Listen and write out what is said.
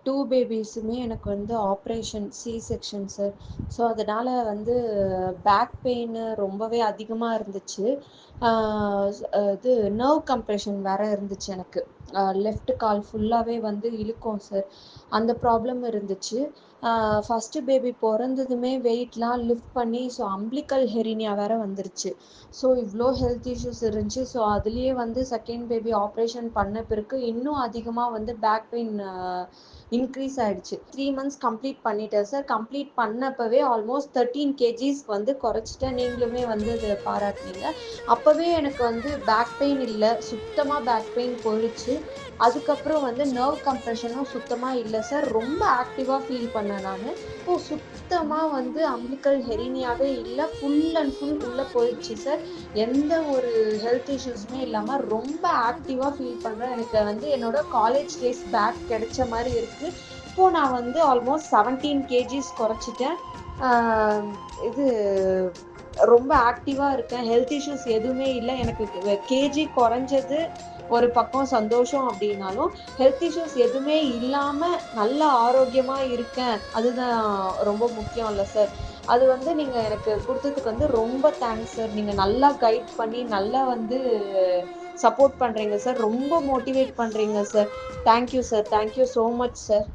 2 பேபீஸுமே எனக்கு வந்து operation C section sir. So அதனால வந்து பேக் பெயின் ரொம்பவே அதிகமா இருந்துச்சு. இது நர்வ் கம்ப்ரெஷன் வேற இருந்துச்சு எனக்கு. லெஃப்ட் கால் ஃபுல்லாவே வந்து இழுக்கும் சார். அந்த ப்ராப்ளம் இருந்துச்சு. ஃபர்ஸ்ட் பேபி பொறந்ததுமே வெயிட்லாம் லிஃப்ட் பண்ணி ஸோ அம்பிளிக்கல் ஹெரினியா வேற வந்துருச்சு. ஸோ இவ்வளோ ஹெல்த் இஷ்யூஸ் இருந்துச்சு. ஸோ அதுலேயே வந்து செகண்ட் பேபி ஆப்ரேஷன் பண்ண பிறகு இன்னும் அதிகமாக வந்து பேக் பெயின் இன்க்ரீஸ் ஆயிடுச்சு. 3 months கம்ப்ளீட் பண்ணிட்டேன் சார். கம்ப்ளீட் பண்ணப்பவே ஆல்மோஸ்ட் 13 kgs வந்து குறைச்சிட்டேன். நீங்களுமே வந்து அதை பாராட்டினீங்க. அப்பவே எனக்கு வந்து பேக் பெயின் இல்லை, சுத்தமாக பேக் பெயின் போயிடுச்சு. அதுக்கப்புறம் வந்து நர்வ் கம்ப்ரெஷனும் சுத்தமாக இல்லை சார். ரொம்ப ஆக்டிவாக ஃபீல் பண்ணேன் நான். சுத்தமாக வந்து அம்பிளிக்கல் ஹெரினியாவே இல்லை, ஃபுல் அண்ட் ஃபுல் உள்ளே போயிடுச்சு சார். எந்த ஒரு ஹெல்த் இஷ்யூஸுமே இல்லாமல் ரொம்ப ஆக்டிவாக ஃபீல் பண்ணுறேன். எனக்கு வந்து என்னோட காலேஜ் டேஸ் பேக் கிடைச்ச மாதிரி இருக்குது. இப்போது நான் வந்து ஆல்மோஸ்ட் 17 kgs குறைச்சிட்டேன். இது ரொம்ப ஆக்டிவாக இருக்கேன். ஹெல்த் இஷ்யூஸ் எதுவுமே இல்லை. எனக்கு கேஜி குறைஞ்சது ஒரு பக்கம் சந்தோஷம் அப்படின்னாலும் ஹெல்த் இஷ்யூஸ் எதுவுமே இல்லாமல் நல்ல ஆரோக்கியமாக இருக்கேன். அதுதான் ரொம்ப முக்கியம் இல்லை சார். அது வந்து நீங்கள் எனக்கு கொடுத்ததுக்கு வந்து ரொம்ப தேங்க்ஸ் சார். நீங்கள் நல்லா கைட் பண்ணி நல்லா வந்து சப்போர்ட் பண்ணுறீங்க சார். ரொம்ப மோட்டிவேட் பண்ணுறீங்க sir. Thank you sir. Thank you so much sir.